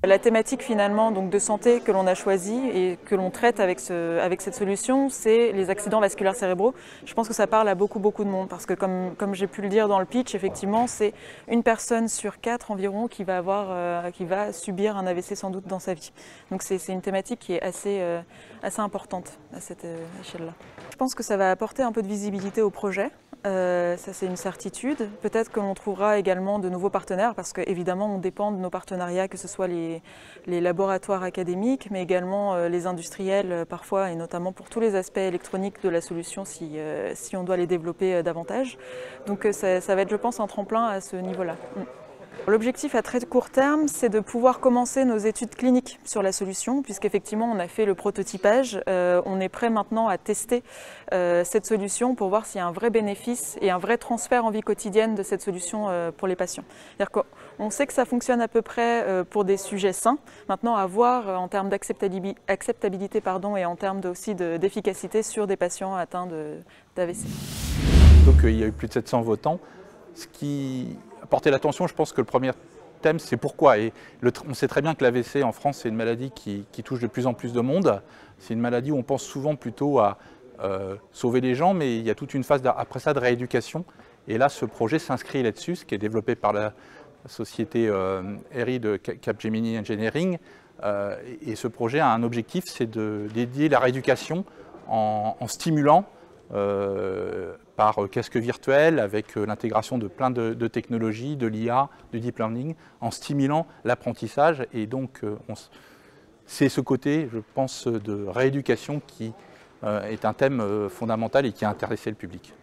La thématique finalement donc, de santé que l'on a choisie et que l'on traite avec cette solution, c'est les accidents vasculaires cérébraux. Je pense que ça parle à beaucoup de monde parce que comme j'ai pu le dire dans le pitch, effectivement, c'est une personne sur 4 environ qui va subir un AVC sans doute dans sa vie. Donc c'est une thématique qui est assez importante à cette échelle-là. Je pense que ça va apporter un peu de visibilité au projet. Ça c'est une certitude. Peut-être que l'on trouvera également de nouveaux partenaires parce qu'évidemment on dépend de nos partenariats, que ce soit les laboratoires académiques mais également les industriels parfois et notamment pour tous les aspects électroniques de la solution si on doit les développer davantage. Donc ça va être je pense un tremplin à ce niveau-là. L'objectif à très court terme, c'est de pouvoir commencer nos études cliniques sur la solution, puisqu'effectivement on a fait le prototypage, on est prêt maintenant à tester cette solution pour voir s'il y a un vrai bénéfice et un vrai transfert en vie quotidienne de cette solution pour les patients. C'est-à-dire qu'on sait que ça fonctionne à peu près pour des sujets sains, maintenant à voir en termes d'acceptabilité et en termes aussi d'efficacité sur des patients atteints d'AVC. Donc il y a eu plus de 700 votants. Ce qui a porté l'attention, je pense que le premier thème, c'est pourquoi. Et on sait très bien que l'AVC en France, c'est une maladie qui touche de plus en plus de monde. C'est une maladie où on pense souvent plutôt à sauver les gens, mais il y a toute une phase après ça de rééducation. Et là, ce projet s'inscrit là-dessus, ce qui est développé par la société RI de Capgemini Engineering. Et ce projet a un objectif, c'est de dédier la rééducation en stimulant par casque virtuel avec l'intégration de plein de technologies, de l'IA, du deep learning, en stimulant l'apprentissage. Et donc, c'est ce côté, je pense, de rééducation qui est un thème fondamental et qui a intéressé le public.